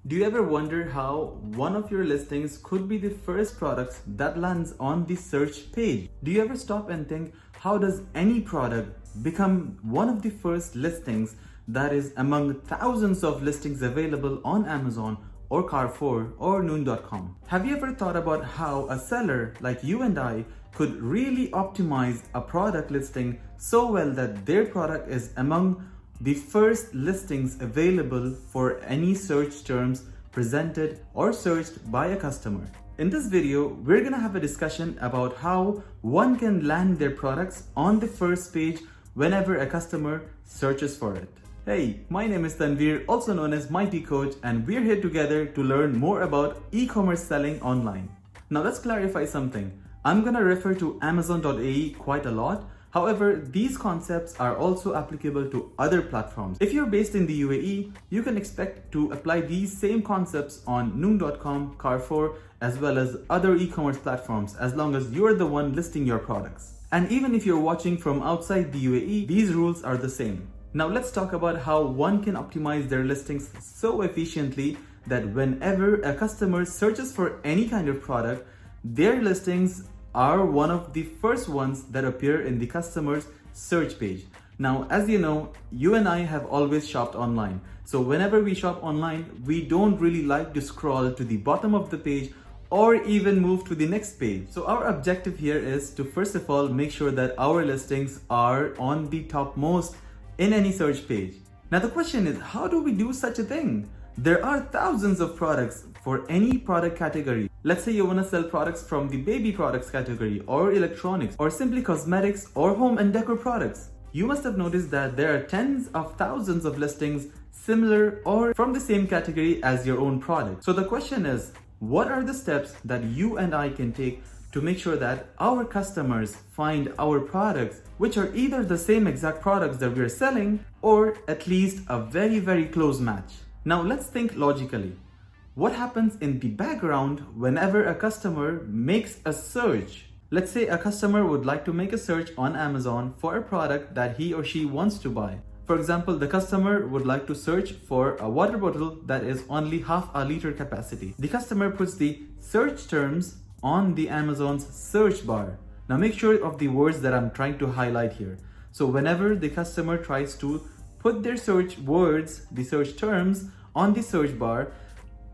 Do you ever wonder how one of your listings could be the first products that lands on the search page? Do you ever stop and think, how does any product become one of the first listings that is among thousands of listings available on Amazon or Carrefour or Noon.com? Have you ever thought about how a seller like you and I could really optimize a product listing so well that their product is among the first listings available for any search terms presented or searched by a customer? In this video, we're gonna have a discussion about how one can land their products on the first page whenever a customer searches for it. Hey, my name is Tanveer, also known as Mighty Coach, and we're here together to learn more about e-commerce selling online. Now let's clarify something. I'm gonna refer to Amazon.ae quite a lot. However, these concepts are also applicable to other platforms. If you're based in the UAE, you can expect to apply these same concepts on Noon.com, Carrefour, as well as other e-commerce platforms, as long as you're the one listing your products. And even if you're watching from outside the UAE, these rules are the same. Now let's talk about how one can optimize their listings so efficiently that whenever a customer searches for any kind of product, their listings are one of the first ones that appear in the customer's search page. Now, as you know, you and I have always shopped online. So whenever we shop online, we don't really like to scroll to the bottom of the page or even move to the next page. So our objective here is to first of all make sure that our listings are on the topmost in any search page. Now the question is, how do we do such a thing? There are thousands of products for any product category. Let's say you want to sell products from the baby products category, or electronics, or simply cosmetics, or home and decor products. You must have noticed that there are tens of thousands of listings similar or from the same category as your own product. So the question is, what are the steps that you and I can take to make sure that our customers find our products, which are either the same exact products that we're selling, or at least a very, very close match? Now let's think logically. What happens in the background whenever a customer makes a search? Let's say a customer would like to make a search on Amazon for a product that he or she wants to buy. For example, the customer would like to search for a water bottle that is only half a liter capacity. The customer puts the search terms on the Amazon's search bar. Now make sure of the words that I'm trying to highlight here. So whenever the customer tries to put their search words, the search terms on the search bar,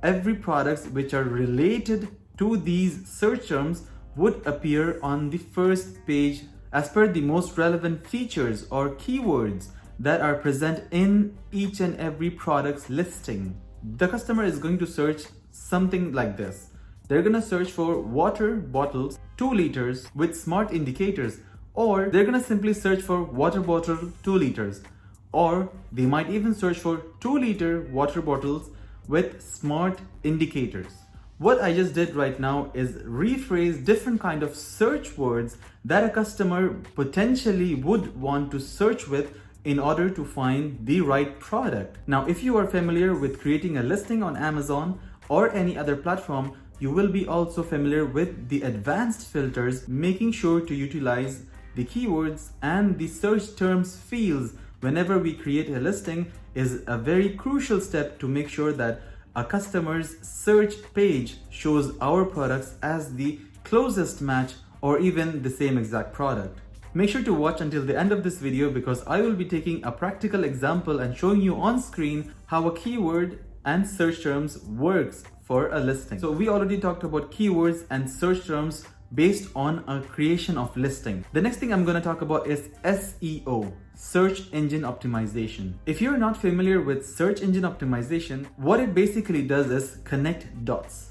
every products which are related to these search terms would appear on the first page as per the most relevant features or keywords that are present in each and every product's listing. The customer is going to search something like this. They're gonna search for water bottles 2 liters with smart indicators, or they're gonna simply search for water bottle 2 liters, or they might even search for 2-liter water bottles with smart indicators. What I just did right now is rephrase different kind of search words that a customer potentially would want to search with in order to find the right product. Now, if you are familiar with creating a listing on Amazon or any other platform, you will be also familiar with the advanced filters, making sure to utilize the keywords and the search terms fields whenever we create a listing is a very crucial step to make sure that a customer's search page shows our products as the closest match or even the same exact product. Make sure to watch until the end of this video because I will be taking a practical example and showing you on screen how a keyword and search terms works for a listing. So we already talked about keywords and search terms based on a creation of listing. The next thing I'm going to talk about is SEO, search engine optimization. If you're not familiar with search engine optimization, what it basically does is connect dots.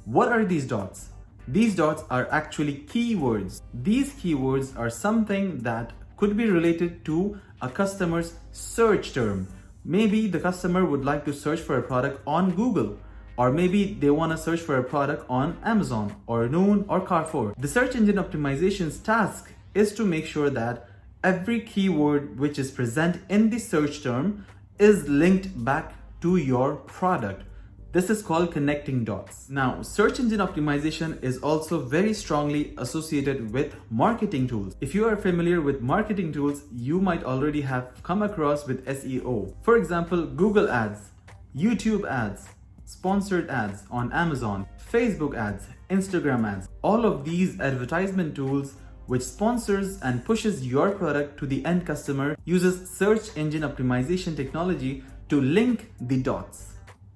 What are these dots? These dots are actually keywords. These keywords are something that could be related to a customer's search term. Maybe the customer would like to search for a product on Google, or maybe they want to search for a product on Amazon or Noon or Carrefour. The search engine optimization's task is to make sure that every keyword which is present in the search term is linked back to your product. This is called connecting dots. Now, search engine optimization is also very strongly associated with marketing tools. If you are familiar with marketing tools, you might already have come across with SEO. For example, Google Ads, YouTube Ads, sponsored ads on Amazon, Facebook ads, Instagram ads. All of these advertisement tools which sponsors and pushes your product to the end customer uses search engine optimization technology to link the dots.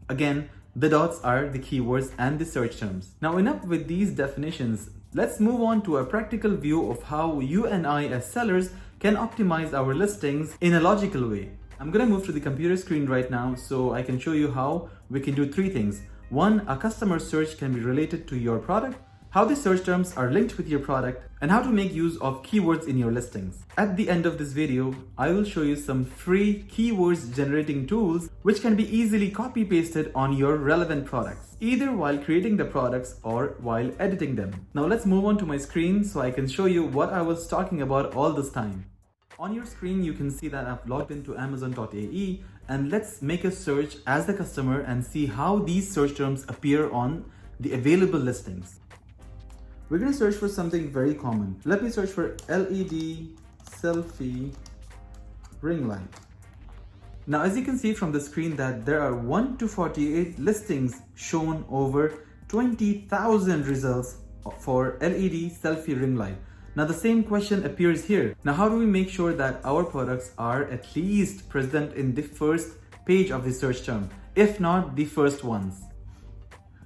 Again, the dots are the keywords and the search terms. Now enough with these definitions. Let's move on to a practical view of how you and I as sellers can optimize our listings in a logical way. I'm gonna move to the computer screen right now so I can show you how we can do three things. One, a customer search can be related to your product, how the search terms are linked with your product, and how to make use of keywords in your listings. At the end of this video, I will show you some free keywords generating tools which can be easily copy pasted on your relevant products, either while creating the products or while editing them. Now let's move on to my screen so I can show you what I was talking about all this time. On your screen, you can see that I've logged into Amazon.ae, and let's make a search as the customer and see how these search terms appear on the available listings. We're going to search for something very common. Let me search for LED selfie ring light. Now, as you can see from the screen that there are 1 to 48 listings shown over 20,000 results for LED selfie ring light. Now the same question appears here. Now how do we make sure that our products are at least present in the first page of the search term, if not the first ones?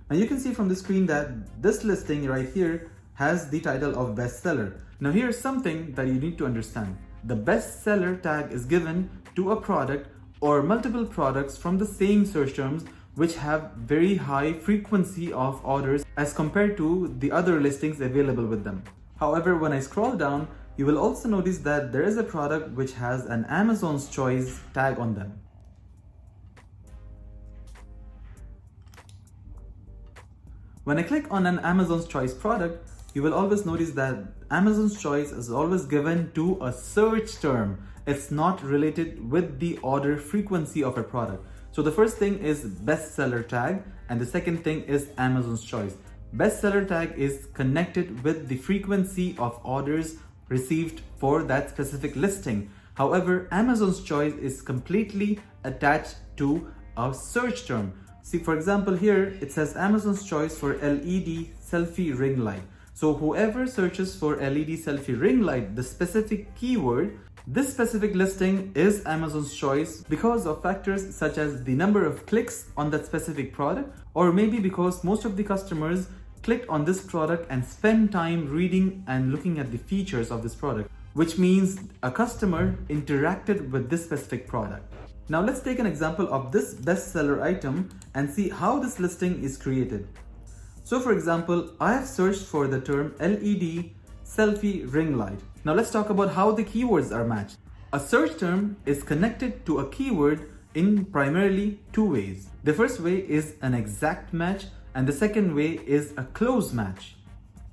Now you can see from the screen that this listing right here has the title of bestseller. Now here's something that you need to understand. The bestseller tag is given to a product or multiple products from the same search terms which have very high frequency of orders as compared to the other listings available with them. However, when I scroll down, you will also notice that there is a product which has an Amazon's Choice tag on them. When I click on an Amazon's Choice product, you will always notice that Amazon's Choice is always given to a search term. It's not related with the order frequency of a product. So the first thing is bestseller tag, and the second thing is Amazon's Choice. Bestseller tag is connected with the frequency of orders received for that specific listing. However, Amazon's Choice is completely attached to a search term. See, for example, here it says Amazon's Choice for LED selfie ring light. So whoever searches for LED selfie ring light, the specific keyword, this specific listing is Amazon's Choice because of factors such as the number of clicks on that specific product, or maybe because most of the customers clicked on this product and spend time reading and looking at the features of this product, which means a customer interacted with this specific product. Now let's take an example of this bestseller item and see how this listing is created. So for example, I have searched for the term LED selfie ring light. Now let's talk about how the keywords are matched. A search term is connected to a keyword in primarily two ways. The first way is an exact match, and the second way is a close match.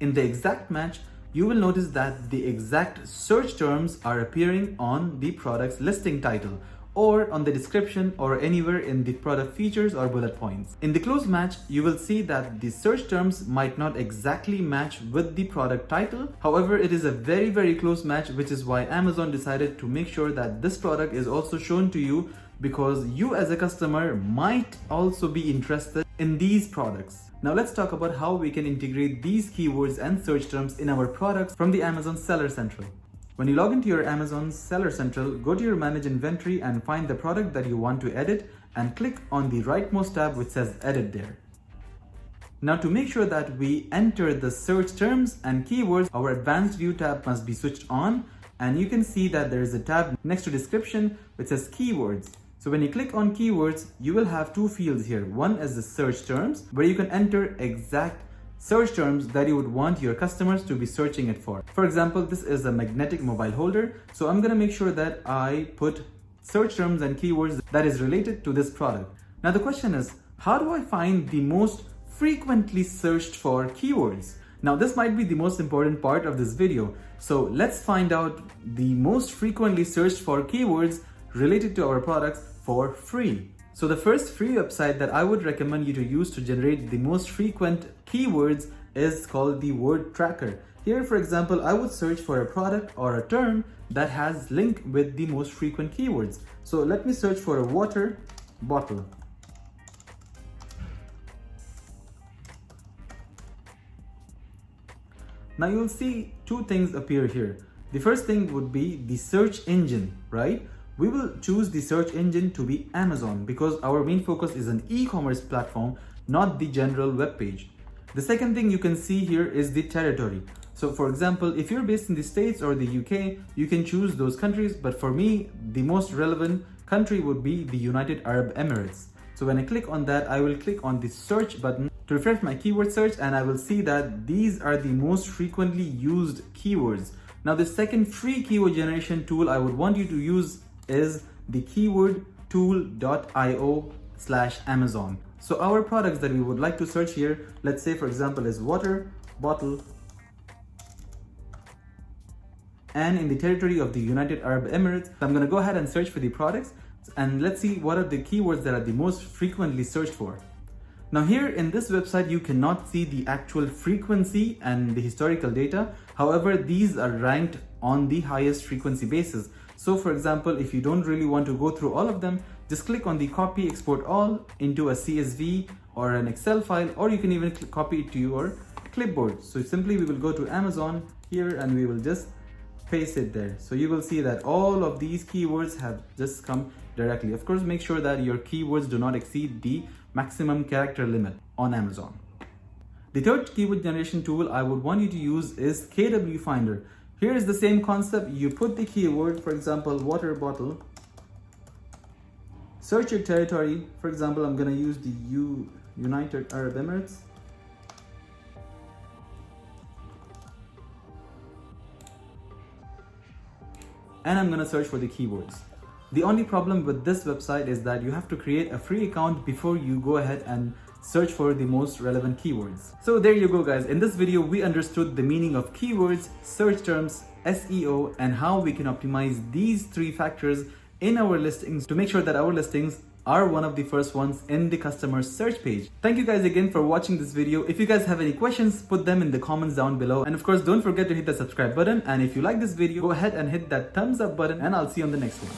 In the exact match, you will notice that the exact search terms are appearing on the product's listing title, or on the description, or anywhere in the product features or bullet points. In the close match, you will see that the search terms might not exactly match with the product title. However, it is a very close match, which is why Amazon decided to make sure that this product is also shown to you, because you as a customer might also be interested in these products. Now let's talk about how we can integrate these keywords and search terms in our products from the Amazon Seller Central. When you log into your Amazon Seller Central, go to your Manage Inventory and find the product that you want to edit and click on the rightmost tab which says Edit there. Now to make sure that we enter the search terms and keywords, our Advanced View tab must be switched on, and you can see that there is a tab next to Description which says Keywords. So when you click on keywords, you will have two fields here. One is the search terms, where you can enter exact search terms that you would want your customers to be searching it for. For example, this is a magnetic mobile holder. So I'm gonna make sure that I put search terms and keywords that is related to this product. Now the question is, how do I find the most frequently searched for keywords? Now this might be the most important part of this video. So let's find out the most frequently searched for keywords related to our products for free. So the first free website that I would recommend you to use to generate the most frequent keywords is called the Word Tracker. Here, for example, I would search for a product or a term that has link with the most frequent keywords. So let me search for a water bottle. Now you'll see two things appear here. The first thing would be the search engine, right? We will choose the search engine to be Amazon because our main focus is an e-commerce platform, not the general web page. The second thing you can see here is the territory. So for example, if you're based in the States or the UK, you can choose those countries. But for me, the most relevant country would be the United Arab Emirates. So when I click on that, I will click on the search button to refresh my keyword search, and I will see that these are the most frequently used keywords. Now the second free keyword generation tool I would want you to use is the keywordtool.io/Amazon. So our products that we would like to search here, let's say for example is water bottle, and in the territory of the United Arab Emirates. I'm going to go ahead and search for the products, and let's see what are the keywords that are the most frequently searched for. Now here in this website, you cannot see the actual frequency and the historical data. However, these are ranked on the highest frequency basis. So for example, if you don't really want to go through all of them, just click on the copy export all into a CSV or an Excel file, or you can even copy it to your clipboard. So simply we will go to Amazon here and we will just paste it there. So you will see that all of these keywords have just come directly. Of course, make sure that your keywords do not exceed the maximum character limit on Amazon. The third keyword generation tool I would want you to use is KW Finder. Here is the same concept. You put the keyword, for example, water bottle, search your territory. For example, I'm going to use the United Arab Emirates. And I'm going to search for the keywords. The only problem with this website is that you have to create a free account before you go ahead and search for the most relevant keywords. So there you go guys. In this video, we understood the meaning of keywords, search terms, SEO, and how we can optimize these three factors in our listings to make sure that our listings are one of the first ones in the customer search page. Thank you guys again for watching this video. If you guys have any questions, put them in the comments down below. And of course, don't forget to hit the subscribe button. And if you like this video, go ahead and hit that thumbs up button, and I'll see you on the next one.